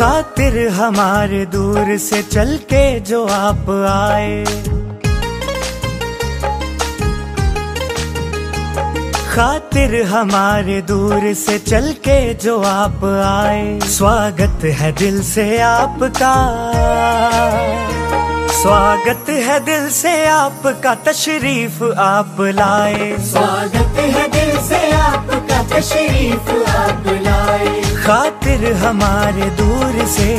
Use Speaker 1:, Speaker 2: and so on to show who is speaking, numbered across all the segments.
Speaker 1: खातिर हमारे दूर से चल के जो आप आए, खातिर हमारे दूर से चल के जो आप आए। स्वागत है दिल से आपका, स्वागत है दिल से आपका, तशरीफ आप लाए।
Speaker 2: स्वागत है दिल से आपका, तशरीफ आप लाए।
Speaker 1: खातिर हमारे दूर से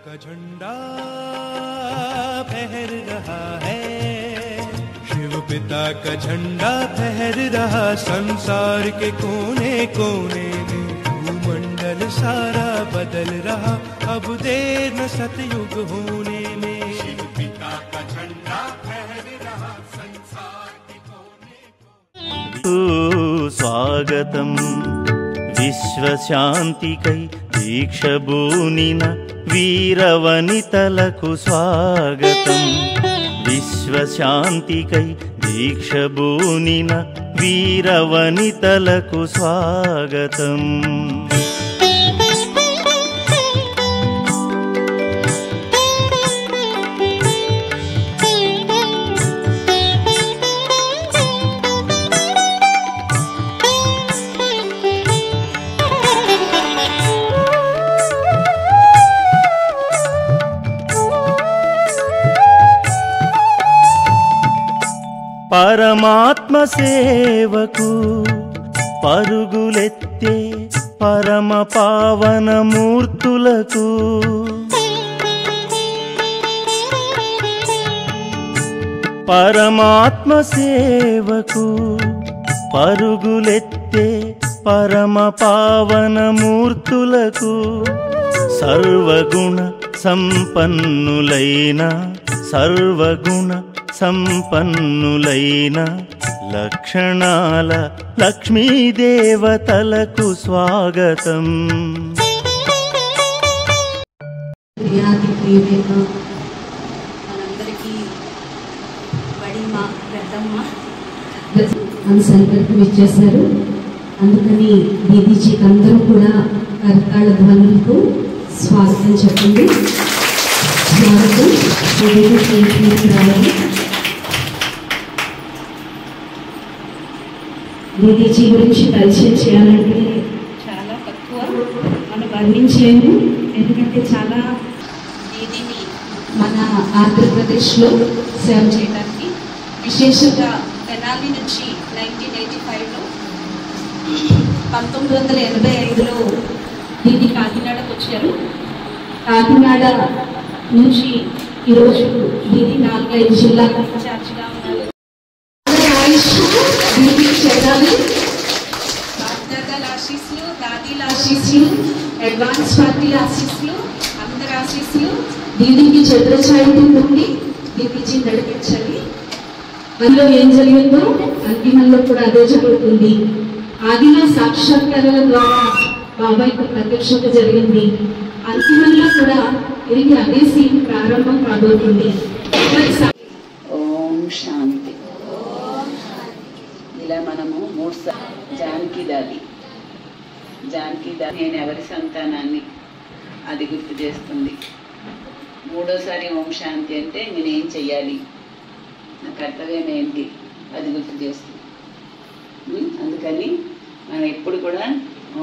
Speaker 3: का झंडा फहर रहा है, शिव पिता का झंडा फहर रहा संसार के कोने कोने में। भूमंडल सारा बदल रहा, अब देर न सतयुग होने में। शिव पिता का झंडा फहर रहा संसार के कोने कोने।
Speaker 4: स्वागतम विश्व शांतिकै दीक्षबूनिन वीरवनितలకు స్వాగతం। విశ్వశాంతికై దీక్షబూనిన వీరవనితలకు స్వాగతం। పరమాత్మ సేవకు పరుగులెత్తే పరమ పావన మూర్తులకు, పరమాత్మ సేవకు పరుగులెత్తే పరమ పావన మూర్తులకు, సర్వగుణ సంపన్నులైన సర్వగుణ సంపన్నులైన లక్షణాల లక్ష్మీదేవతలకు స్వాగతం।
Speaker 5: మనందరికీ బడి మా పెద్దమ్మ
Speaker 6: సెంటర్కి విచ్చేశారు, అందుకని దీదీజీకి అందరూ కూడా కరతాళ ధ్వనులకు స్వాగతం చెప్పండి। స్వాగతం రావాలి। దీదీజీ గురించి పరిచయం చేయాలంటే
Speaker 5: చాలా తక్కువ మనం వర్ణించలేము, ఎందుకంటే చాలా దీదీని
Speaker 6: మన ఆంధ్రప్రదేశ్లో
Speaker 5: సేవ చేయడానికి విశేషంగా తెనాలి నుంచి 1985లో 1985లో దీది కాకినాడకు వచ్చారు। కాకినాడ నుంచి ఈరోజు దీది 4-5 జిల్లాల ఇన్ఛార్జిగా ఉన్నారు। బాప్దాదాల ఆశీస్సులు, దాదీల ఆశీస్సులు, అడ్వాన్స్ పార్టీ ఆశీస్సులు, అందరి ఆశీస్సులు దీదీకి చతురఛాయితీ నుండి దీదీజీ నడిపించాలి। మనలో ఏం జరిగిందో అంతిమంలో కూడా అదే జరుగుతుంది। ఆదిలో సాక్షాత్కారాల ద్వారా బాబాయ్కి ప్రత్యక్షత జరిగింది, అంతిమంలో కూడా తిరిగి అదే సీన్ ప్రారంభం కాబోతుంది।
Speaker 7: ఓం శాంతి। ఇలా మనము 3 జానకి దాది నేను ఎవరి సంతానాన్ని అది గుర్తు చేస్తుంది। మూడోసారి ఓం శాంతి అంటే నేనేం చెయ్యాలి, నా కర్తవ్యం ఏంటి అది గుర్తు చేస్తుంది। అందుకని మనం ఎప్పుడు కూడా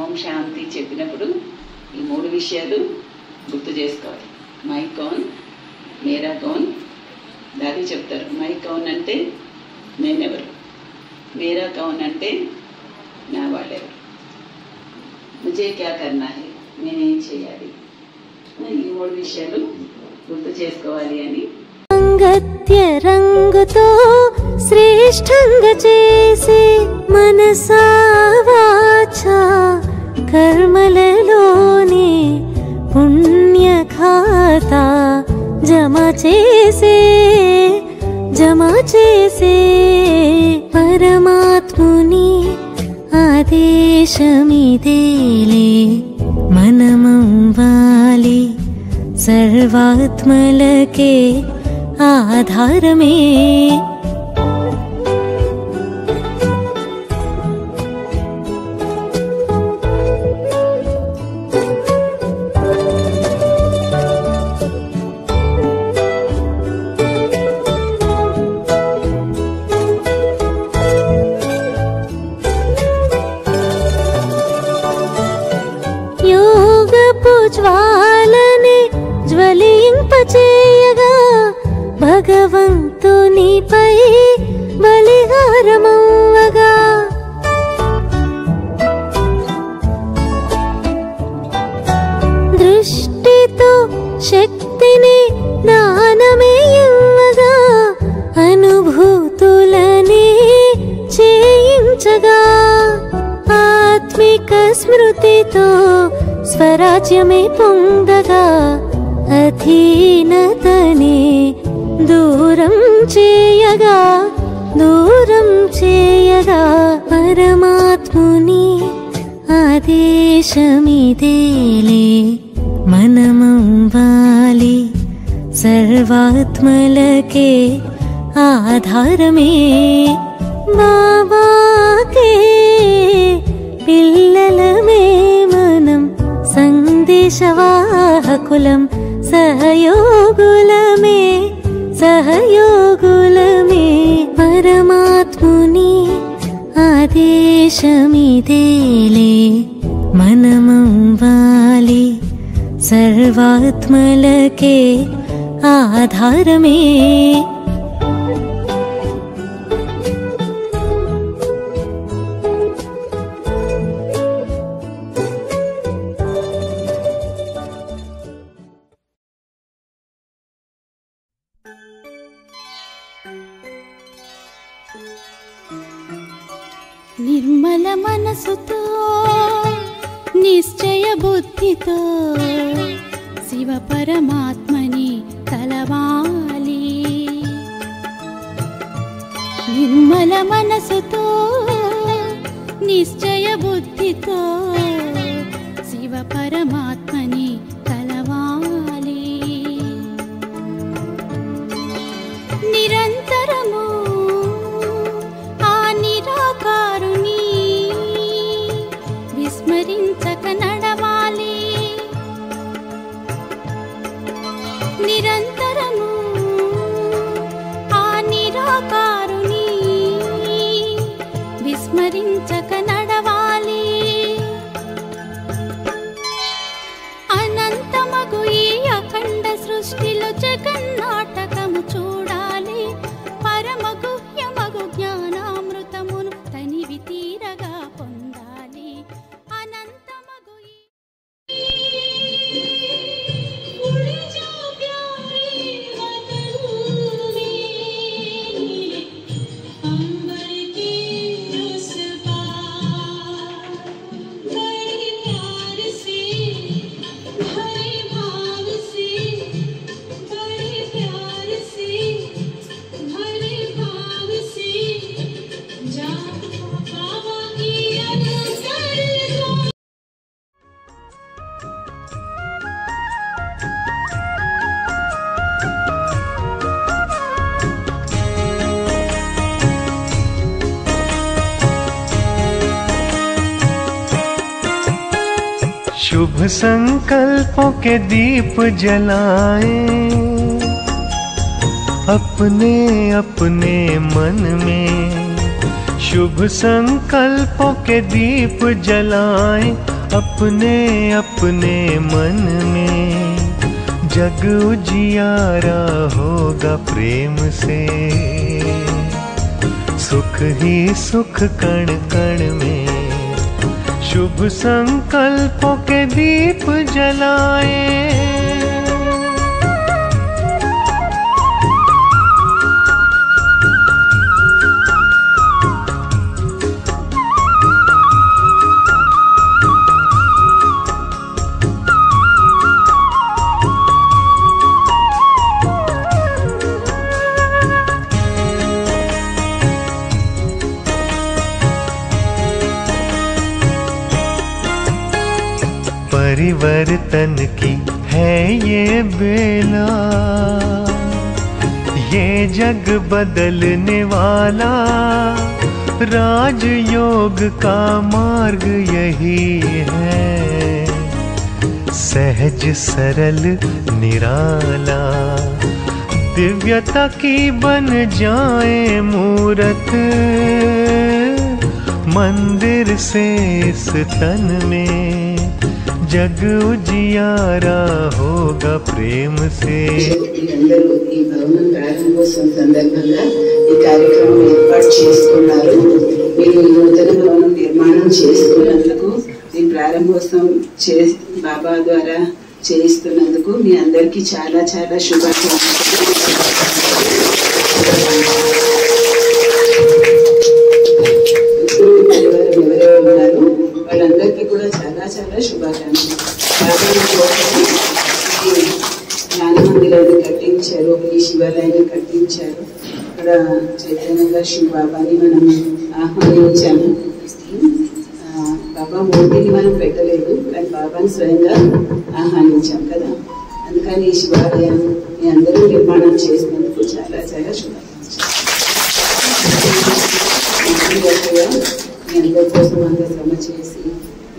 Speaker 7: ఓం శాంతి చెప్పినప్పుడు ఈ 3 విషయాలు గుర్తు చేసుకోవాలి। మై కౌన్, మేరా కౌన్, దాది చెప్తారు మై కౌన్ అంటే నేనెవరు, మేరా కౌన్ అంటే నా వాళ్ళెవరు, ముజే క్యా కర్నా హై, నేనేం చేయాలి, ఈ 3 విషయాలు గుర్తు చేసుకోవాలి అని
Speaker 8: అంగత్య రంగుతో శ్రేష్టంగా చేసే మనసా వాచా కర్మలలోనే పుణ్య ఖాతా జమ చేసే పరమాత్ముని ఆదేశమిదేలే మనమవ్వాలి సర్వాత్మలకే ఆధారమే. జ్వాలని జ్వలింపచేయగా భగవంతునిపై బలిహారమవ్వగా దృష్టితో శక్తిని దానమే ఇవ్వగా అనుభూతులని చేయించగా ఆత్మిక స్మృతితో స్వరాజ్యమే పొందగా అధీనతనే దూరం చేయగా పరమాత్ముని ఆదేశమిదేలే మనమవ్వాలి సర్వాత్మలకే ఆధారమే. బాబాకే పిల్లలమే మనం సందేశవాహకులం సహయోగులమే పరమాత్ముని ఆదేశమిదేలే మనమవ్వాలి సర్వాత్మలకే ఆధారమే.
Speaker 9: నిర్మల మనసుతో నిశ్చయ బుద్ధితో శివ పరమాత్మని తలవాలి. నిర్మల మనసుతో నిశ్చయ బుద్ధితో శివ పరమాత్మని తలవాలి. నిరంతరము నిరాకారుని విస్మరించక నడవాలి. నిరంతరము ఆ నిరాకారుని విస్మరించక నడవాలి. అనంతమగు ఈ అఖండ సృష్టిలో జగన్నాటకము చూడాలి. పరమగుహ్యమగు జ్ఞానామృతమును తనివి తీరగా పొందాలి. అనంతమగు
Speaker 1: शुभ संकल्पों के दीप जलाएं अपने अपने मन में। शुभ संकल्पों के दीप जलाएं अपने अपने मन में। जग उजियारा होगा प्रेम से, सुख ही सुख कण कण में। शुभ संकल्पों के दीप जलाएं। परिवर्तन की है ये बेला, ये जग बदलने वाला राजयोग का मार्ग यही है। सहज सरल निराला दिव्यता की बन जाए मूरत, मंदिर से इस तन में जग उजियारा होगा प्रेम से।
Speaker 7: అందరూ ఈ భవనం ప్రారంభోత్సవం సందర్భంగా ఈ కార్యక్రమం ఏర్పాటు చేసుకున్నారు. మీరు నూతన భవనం నిర్మాణం చేసుకున్నందుకు ఈ ప్రారంభోత్సవం బాబా ద్వారా చేయిస్తున్నందుకు మీ అందరికీ చాలా చాలా శుభాకాంక్షలు. పరివారం ఎవరెవరు ఉన్నారు వాళ్ళందరికీ కూడా చాలా చాలా శుభాకాంక్షలు. జ్ఞాన మందిరాన్ని కట్టించారు, ఈ శివాలయాన్ని కట్టించారు. ఇక్కడ చైతన్యంగా శివ బాబాని మనం ఆహ్వానించాము. బాబా మూర్తిని మనం పెట్టలేదు, కానీ బాబాని స్వయంగా ఆహ్వానించాం కదా. అందుకని ఈ శివాలయం మీ అందరూ నిర్మాణం చేసినందుకు చాలా చాలా శుభాకాంక్షలు. మీ అందరి కోసం అంత శ్రమ చేసి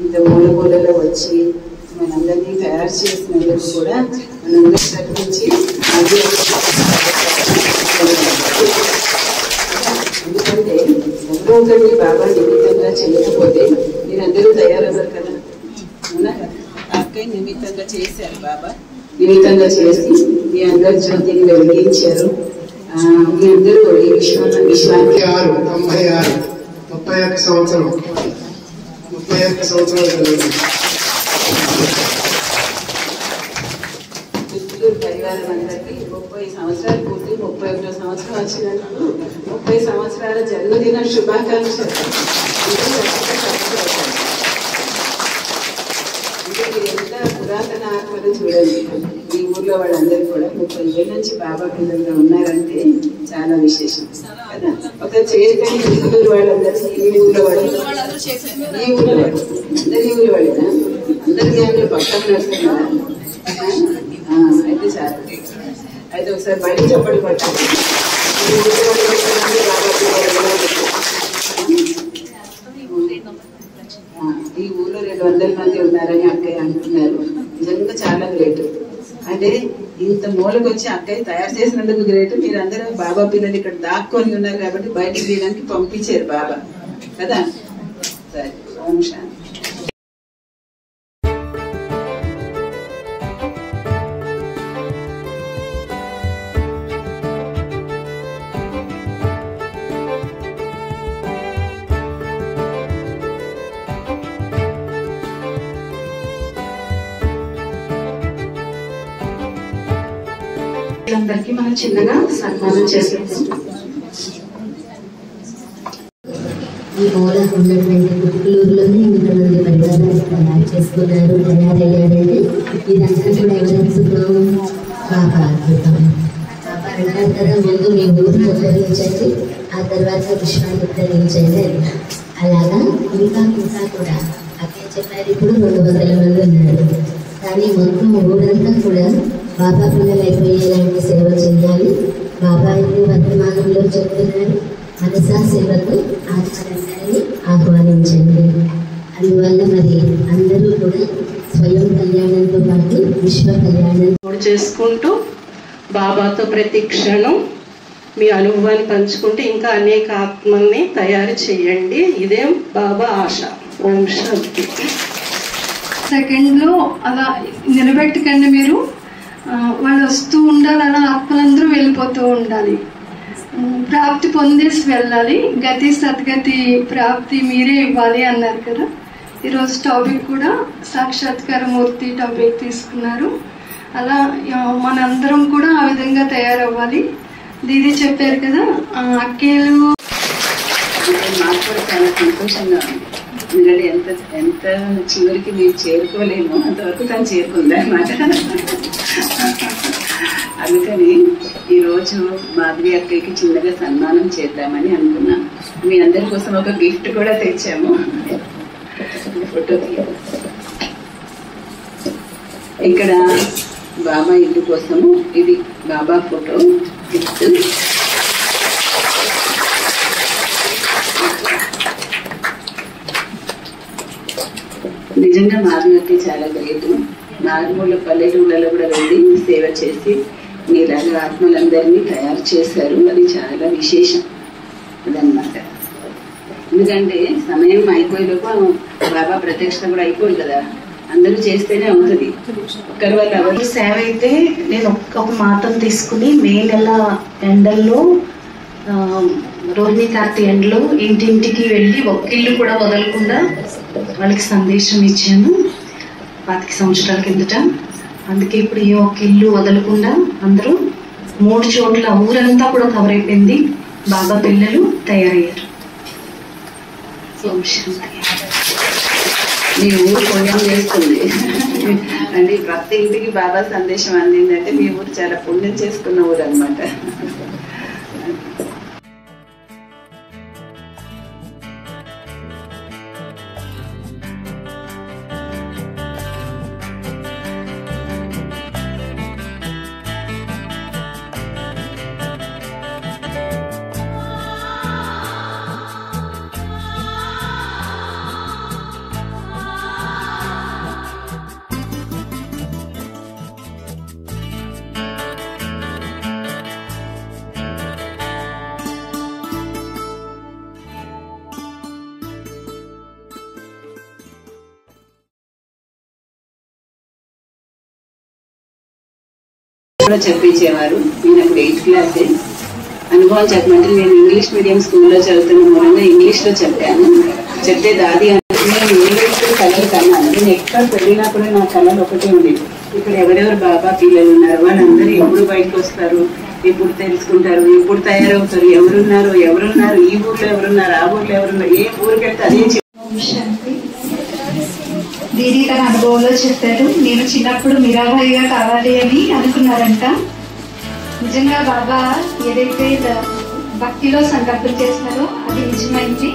Speaker 7: ఇంత మూలమూలలో వచ్చి మనందరినీ తయారు చేసినందుకు కూడా మనందరి తరఫు నుంచి ఎందుకంటే ఒకరొకరిని బాబా నిమిత్తంగా చేయకపోతే మీరందరూ తయారవ్వరు కదా. అవునా కదా? అక్కయ్య నిమిత్తంగా చేశారు, బాబా నిమిత్తంగా చేసి మీ అందరి జ్యోతిని వెలిగించారు. మీ అందరూ ఈ విశ్వానికి
Speaker 10: 31 సంవత్సరాలు
Speaker 7: పరివారం అందరికీ 30 సంవత్సరాలు పూర్తి, 31వ సంవత్సరం వచ్చినందుకు 30 సంవత్సరాల జన్మదిన శుభాకాంక్షలు. మీరు ఎంత పురాతన ఆత్మలు చూడండి. ఈ ఊర్లో వాళ్ళందరూ కూడా 30 ఏళ్ళ నుంచి బాబా పిల్లలుగా ఉన్నారంటే చాలా విశేషం కదా. ఒక చేయని ఊరు వాళ్ళందరూ ఈ ఊర్లో వాళ్ళు, ఈ ఊర్లో వాళ్ళు అందరి ఊరు వాళ్ళేనా? అందరికీ అందరూ పక్కన నడుస్తున్నారా? అయితే చాలా. అయితే ఒకసారి బయట చెప్పండి పట్టాలి. ఈ ఊళ్ళో 200 మంది ఉన్నారని అక్కయ్య అంటున్నారు. నిజంగా చాలా గ్రేట్. అంటే ఇంత మూలకు వచ్చి అక్కయ్య తయారు చేసినందుకు గ్రేట్. మీరందరూ బాబా పిల్లలు ఇక్కడ దాక్కొని ఉన్నారు కాబట్టి బయటికి తీయడానికి పంపించారు బాబా కదా. సరే, ఓం శాంతి.
Speaker 6: అందరికీ మనం చిన్నగా సన్మానం చేస్తున్నాం.
Speaker 11: ఈ మూల ఉన్నటువంటి కుటుకులూరులోనే ఇంతమంది పరివారాన్ని తయారు చేసుకున్నారు, తయారయ్యారంటే ఇదంతా కూడా ఎవరనుకుంటున్నాం? బాబా అద్భుతం. బాబా అంటారు కదా, ముందు మీ ఊరిని ఉద్ధరించండి, ఆ తర్వాత విశ్వాన్ని ఉద్ధరించండి. అలాగా ఇంకా కూడా అక్కడ చెప్పారు. ఇప్పుడు 200 మంది ఉన్నారు, కానీ మొత్తం ఊరంతా కూడా బాబా పిల్లలు అయిపోయేలాంటి సేవ చేయాలి. బాబా అయితే వర్తమానంలో చెప్తున్నారు, మనసా సేవకు ఆచారంగాన్ని ఆహ్వానించండి. అందువల్ల మరి అందరూ కూడా స్వయం కళ్యాణంతో పాటు విశ్వ కళ్యాణం
Speaker 12: చేసుకుంటూ బాబాతో ప్రతి క్షణం మీ అనుభవాన్ని పంచుకుంటూ ఇంకా అనేక ఆత్మల్ని తయారు చేయండి. ఇదే బాబా ఆశ. ఓం శాంతి.
Speaker 13: సెకండ్లో అలా నిలబెట్టకండి. మీరు వాళ్ళు వస్తూ ఉండాలి, అలా ఆత్మలందరూ వెళ్ళిపోతూ ఉండాలి. ప్రాప్తి పొందేసి వెళ్ళాలి. గతి సద్గతి ప్రాప్తి మీరే ఇవ్వాలి అన్నారు కదా. ఈరోజు టాపిక్ కూడా సాక్షాత్కార మూర్తి టాపిక్ తీసుకున్నారు. అలా మనందరం కూడా ఆ విధంగా తయారవ్వాలి. దీది చెప్పారు కదా, అక్కేలు
Speaker 7: నాకు కూడా చాలా సంతోషంగా ఉంది. ఎందుకంటే ఎంత ఎంత చివరికి మేము చేరుకోలేము, అంతవరకు తను చేరుకుంది అన్నమాట. అందుకని ఈరోజు మాధవి అక్కయ్యకి చిన్నగా సన్మానం చేద్దామని అనుకున్నాను. మీ అందరి కోసం ఒక గిఫ్ట్ కూడా తెచ్చాము. ఫోటో ఇక్కడ బాబా ఇల్లు కోసము ఇది బాబా ఫోటో గిఫ్ట్. నిజంగా మాధవతి చాలా గ్రేట్. మారుమూల పల్లెటూళ్ళలో కూడా వెళ్ళి సేవ చేసి మీలాగా ఆత్మలందరినీ తయారు చేశారు. అది చాలా విశేషం అదనమాట. ఎందుకంటే సమయం అయిపోయేలోపు బాబా ప్రత్యక్షత కూడా అయిపోదు కదా, అందరూ చేస్తేనే అవుతుంది. ఒక్కరి వల్ల ఎవరు
Speaker 6: సేవ అయితే నేను ఒక్క మాత్రం తీసుకుని మే నెల ఎండల్లో రోహిణి కార్తీ ఎండలో ఇంటింటికి వెళ్ళి ఒక్క ఇల్లు కూడా వదలకుండా వాళ్ళకి సందేశం ఇచ్చాను 25 సంవత్సరాల కిందట. అందుకే ఇప్పుడు ఏ ఒక్క ఇల్లు వదలకుండా అందరూ 3 చోట్ల ఊరంతా కూడా కవర్ అయిపోయింది. బాబా పిల్లలు తయారయ్యారు.
Speaker 7: మీ ఊరు పుణ్యం చేస్తుంది అంటే ప్రతి ఇంటికి బాబా సందేశం అందిందంటే మీ ఊరు చాలా పుణ్యం చేసుకున్న ఊరు అనమాట. చెప్పించేవారు. నేను అప్పుడు 8th క్లాసే. అనుభవం చెప్పమంటే నేను ఇంగ్లీష్ మీడియం స్కూల్లో చదువుతున్న మూలంగా ఇంగ్లీష్లో చెప్పాను. చెప్తే దాది అంటే నేను ఇంగ్లీష్లో కళలు కన్నాను. నేను ఎక్కడ పెళ్ళినా కూడా నా కళలు ఒకటే ఉండేది. ఇక్కడ ఎవరెవరు బాబా పిల్లలు ఉన్నారు వాళ్ళందరూ ఎప్పుడు బయటకు వస్తారు, ఎప్పుడు తెలుసుకుంటారు, ఎప్పుడు తయారవుతారు, ఎవరున్నారు, ఈ ఊర్లో ఎవరున్నారు, ఆ ఊర్లో ఎవరున్నారు, ఏ ఊరికి వెళ్తే అదే
Speaker 10: దీని తన అనుభవంలో చెప్పారు. నేను చిన్నప్పుడు మీరాబాయిగా కావాలి అని అనుకున్నారంట. నిజంగా బాబా ఏదైతే భక్తిలో సంకల్పం చేస్తారో అది నిజమైంది.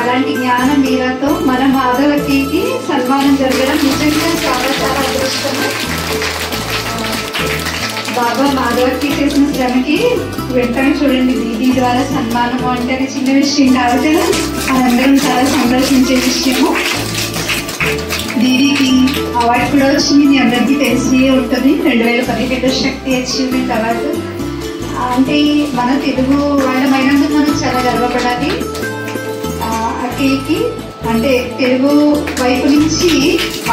Speaker 10: అలాంటి జ్ఞానం మీరాతో మన మాధవతికి సన్మానం జరగడం నిజంగా చాలా చాలా అదృష్టం. బాబా మాధవతి చేసిన శ్రమకి వెంటనే చూడండి దీది ద్వారా సన్మానం అంటే అది చిన్న విషయం కాదు కదా, మనందరం చాలా సంతోషించే విషయము. దీదీకి అవార్డు కూడా వచ్చింది, మీ అందరికీ తెలిసి ఉంటుంది. 2017 శక్తి అచీవ్మెంట్ అవార్డు. అంటే మన తెలుగు వాళ్ళమైనందుకు మనం చాలా గర్వపడాలి. అక్కడికి అంటే తెలుగు వైపు నుంచి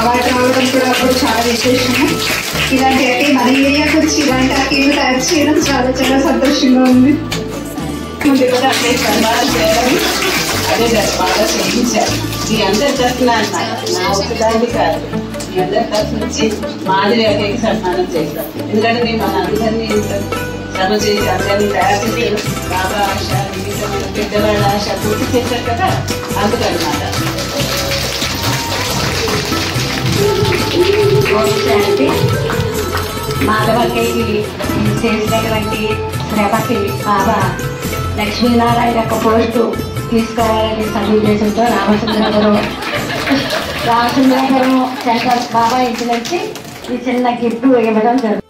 Speaker 10: అవార్డు రావడం కూడా అప్పుడు చాలా విశేషము. ఇలాంటి అంటే మన ఏరియాకి వచ్చి ఇలాంటి అక్కలు తయారు చేయడం చాలా చాలా సంతోషంగా ఉంది.
Speaker 7: ముందు కూడా అట్లే సన్మానం చేయడం అదే బాగా చేయించారు. మీ అందరి తరఫున నా ఒకదాన్ని కాదు, మీ అందరి తరఫు నుంచి మాదిరి అక్కడికి సన్మానం చేస్తాం. ఎందుకంటే మేము మన అందరినీ శ్రమ చేసి అందరినీ తయారు చేసి బాబా ఆశ పెద్దవాళ్ళ ఆశ పూర్తి చేశారు కదా, అందుకనమాట.
Speaker 14: మాధవక్కకి చేసినటువంటి శ్రమకి బాబా లక్ష్మీనారాయణ యొక్క పోస్టు తీసుకోవాలని సదుద్దేశంతో రామచంద్రపురం సెంటర్ బాబా ఇంటి నుంచి ఈ చిన్న గిఫ్ట్ ఇవ్వడం జరుగుతుంది.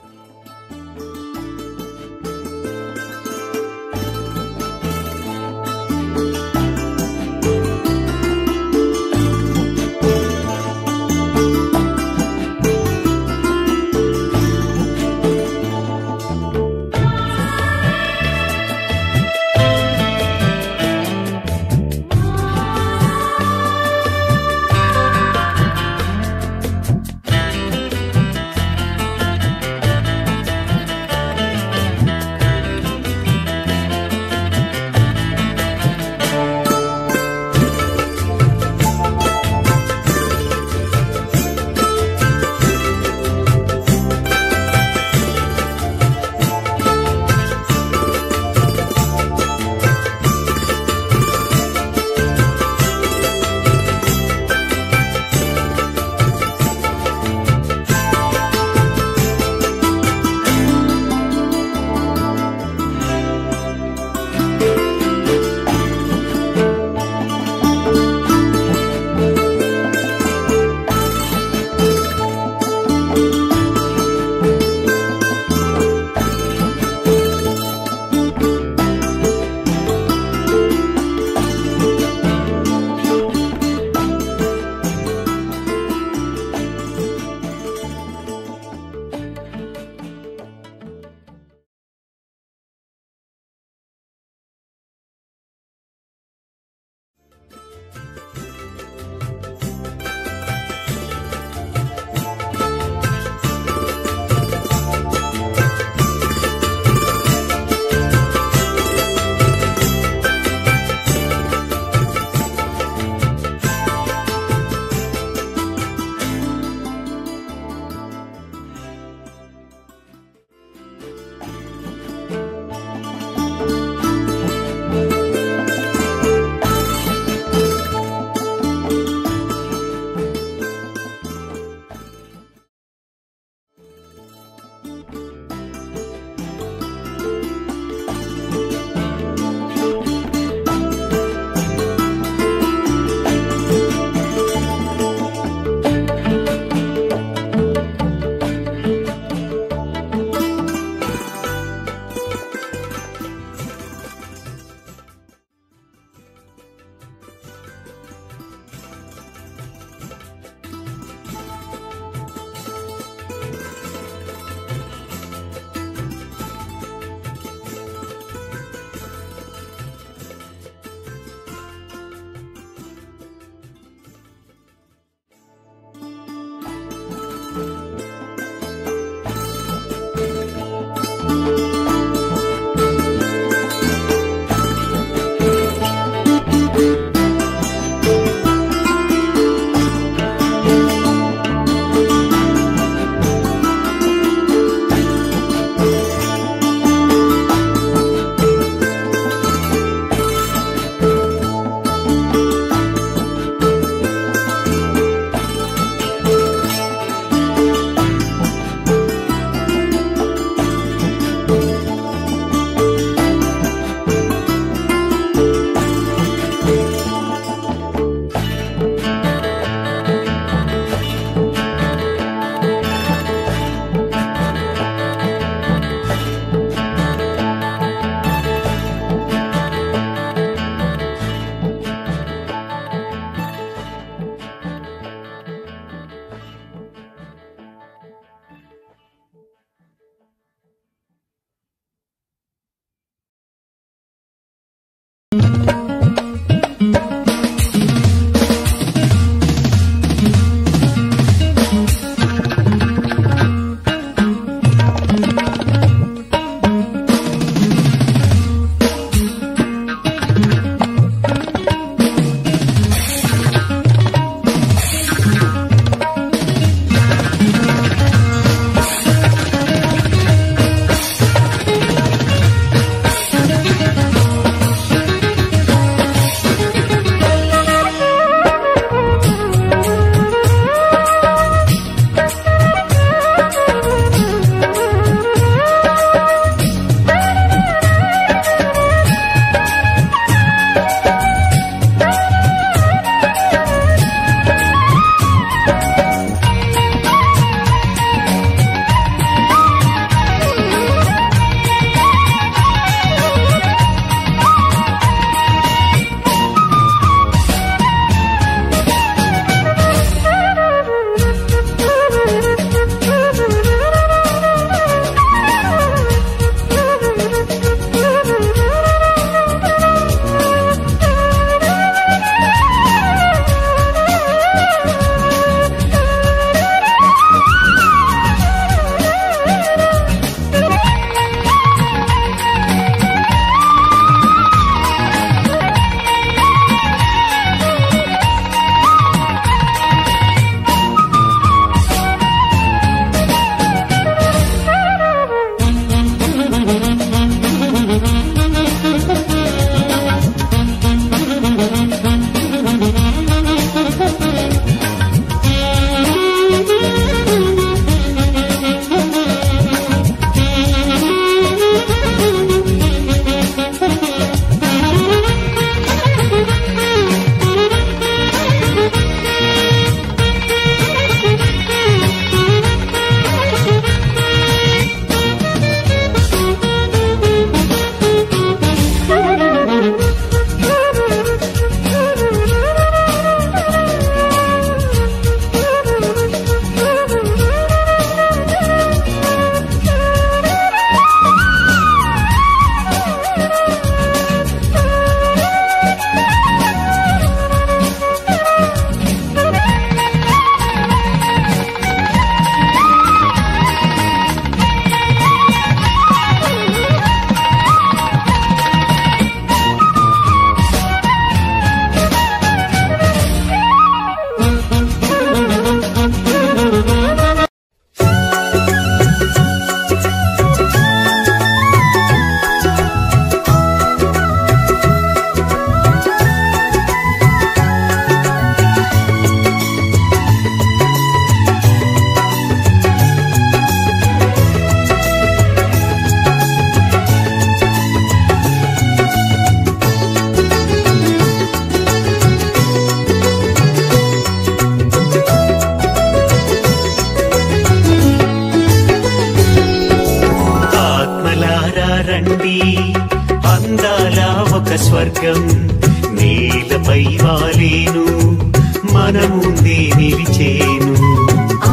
Speaker 1: మన ముందే నిలిచేను.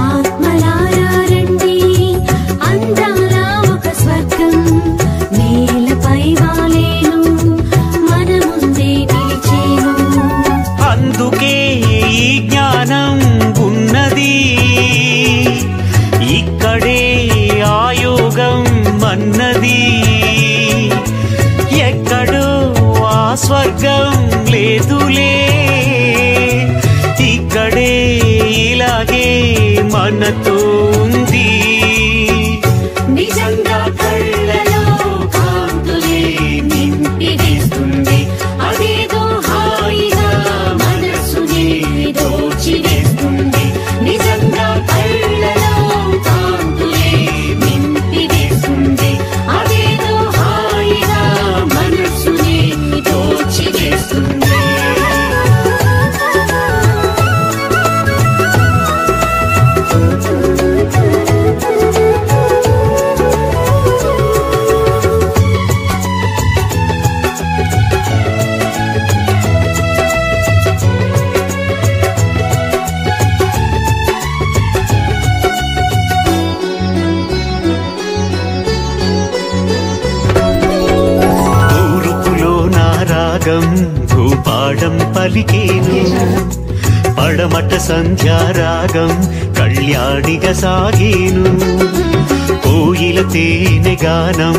Speaker 8: ఆత్మలారా రండి, అందాల ఒక స్వర్గం నేలపై వాలేను, మన ముందే నిలిచేను.
Speaker 1: అందుకే ఈ జ్ఞానం ఉన్నది, ఇక్కడే ఆయోగం అన్నది. ఎక్కడో ఆ స్వర్గం లేదులే, ఇక్కడే ఇలాగే మనతో ఉంది. నిజంగా కళ్ళలో కాంతులే నింపి వేస్తుంది, అదేదో హాయిగా మనసుని దోచివేస్తుంది. నిజంగా కళ్ళలో కాంతులే నింపి వేస్తుంది, అదేదో హాయిగా మనసుని దోచివేస్తుంది. భూపాడం పలికేను, పడమట సంధ్యారాగం కళ్యాణిగా సాగేను. కోయిల తేనె గానం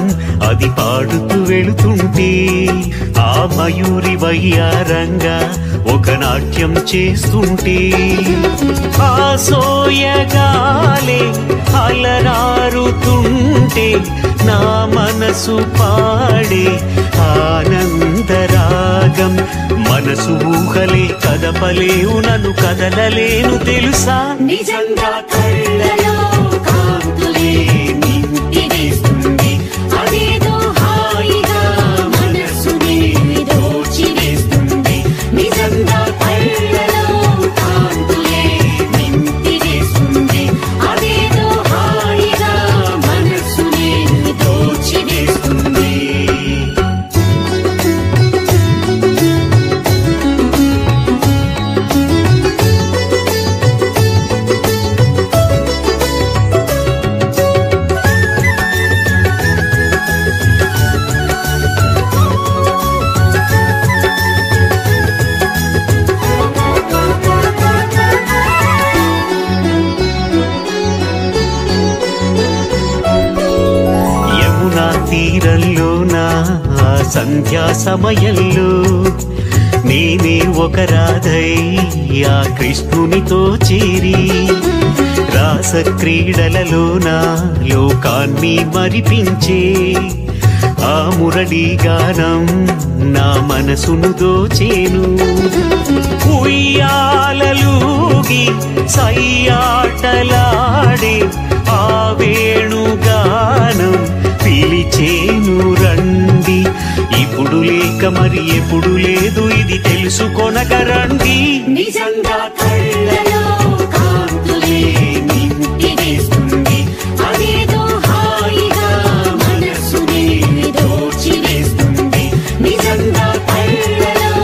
Speaker 1: అది పాడుతూ వెళుతుంటే, ఆ మయూరి వయ్యారంగా ఒక నాట్యం చేస్తుంటే, ఆ సోయగాలే అలరారుతుంటే నా మనసు పాడే ఆనందరాగం. మనసు ఊహలే కదపలేవు, నన్ను కదలలేను తెలుసా. నిజంగా కళ్ళలో కాంతులే నింపి వేస్తుంది, అదేదో హాయిగా మనసుని దోచివేస్తుంది. నిజంగా కళ్ళలో కాంతులే నింపి వేస్తుంది, అదేదో హాయిగా మనసుని దోచివేస్తుంది. తీరంలోనా సంధ్యా సమయంలో నేనే ఒక రాధై ఆ కృష్ణునితో చేరి, రాస క్రీడలలోన లోకాన్ని మరిపించే ఆ మురళీ గానం నా మనసును దోచేను. ఉయ్యాలలూగి సయ్యాటలాడే ఆ వేణుగానం పిలిచేను రండి. ఇప్పుడు లేక మరి ఎప్పుడు లేదు, ఇది తెలుసుకొనగా రండి. నిజంగా కళ్ళలో కాంతులే నింపి వేస్తుంది, అదేదో హాయిగా మనసుని దోచివేస్తుంది. నిజంగా కళ్ళలో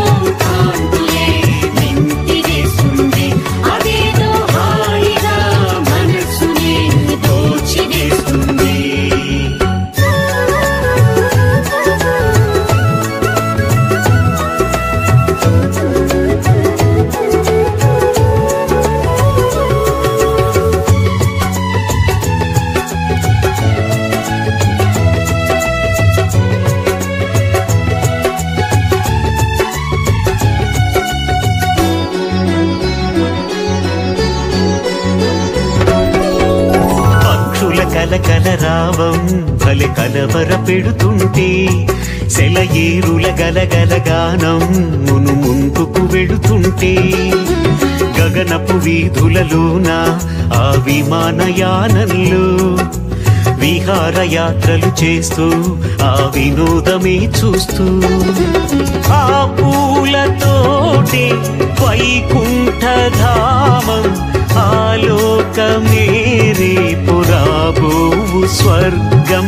Speaker 1: కాంతులే నింపి వేస్తుంది, అదేదో హాయిగా మనసుని దోచివేస్తుంది. కలరావం భలే కలవర పెడుతుంటే, సెలయేరుల గలగల గానం మును ముందుకు వెడుతుంటే, గగనపు వీధులలోన ఆ విమానయానంలో విహారయాత్రలు చేస్తూ ఆ వినోదమే చూస్తూ, ఆ పూలతోటే వైకుంఠధామం ఆలోకమే రేపు రాబోవు స్వర్గం.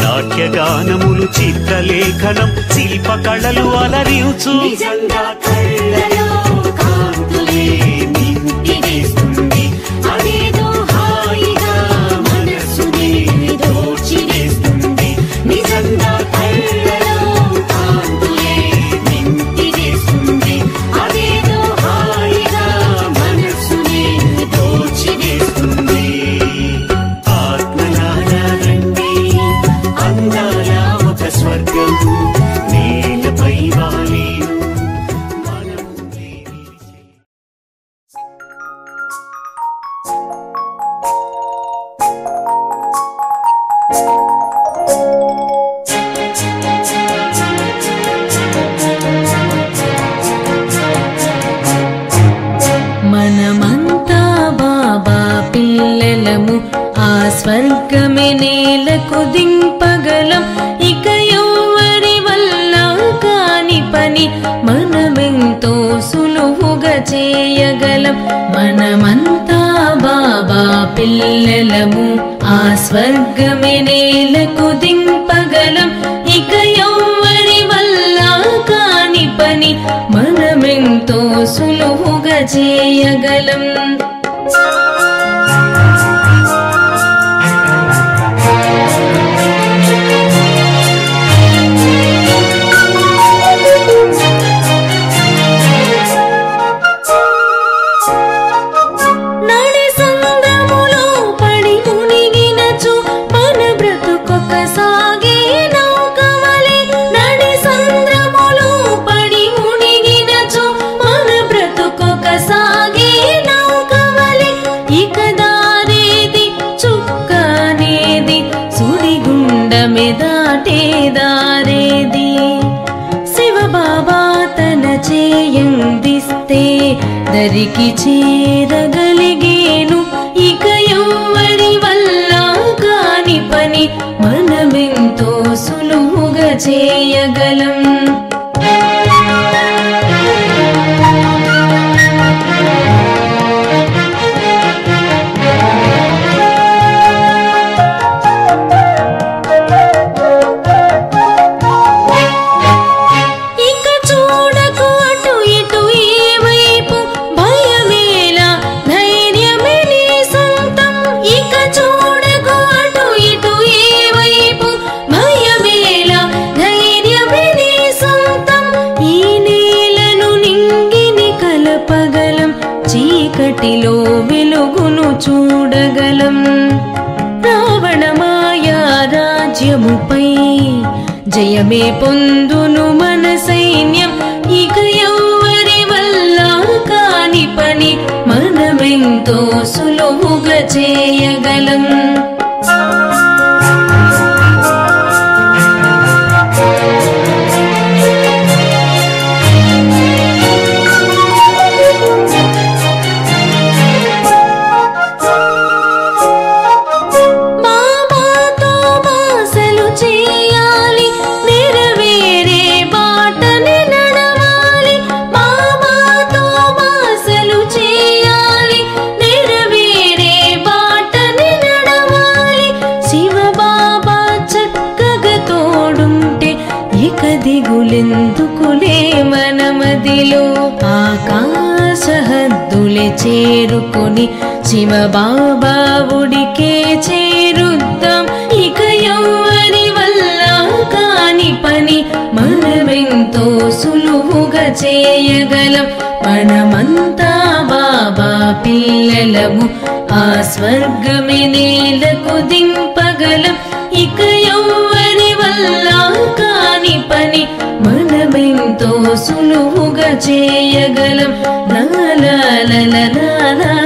Speaker 1: నాట్యగానములు చిత్రలేఖనం శిల్పకళలు అలరించు. నిజంగా కళ్ళలో కాంతులే
Speaker 15: చేయగలం మనమంతా బాబా పిల్లలము ఆ స్వర్గమే నేలకు దింపగలం ఇక ఎవ్వరి వల్ల కాని పని మనమెంతో సులువుగా చేయగలం దాటేదారేది శివబాబా తన చేయందిస్తే దరికి చేరగలిగేను ఇక ఎవ్వరి వల్ల కాని పని మనమెంతో సులువుగా చేయగలం చీకటిలో వెలుగును చూడగలం రావణ మాయా రాజ్యముపై జయమే పొందును మన సైన్యం ఇక ఎవ్వరి వల్ల కాని పని మనమెంతో సులువుగా చేయగలం దిగులెందుకులే మనమదిలో ఆకాశ హద్దులే చేరుకొని శివబాబా ఉడికే చేరుద్దాం ఇక ఎవ్వరి వల్ల కాని పని మనమెంతో సులువుగా చేయగలం మనమంతా బాబా పిల్లలము ఆ స్వర్గమే నేలకు దింపగలం ఇక ఎవ్వరి వల్ల కాని పని మనమెంతో సులువుగా చేయగలం లా లా లా లా లా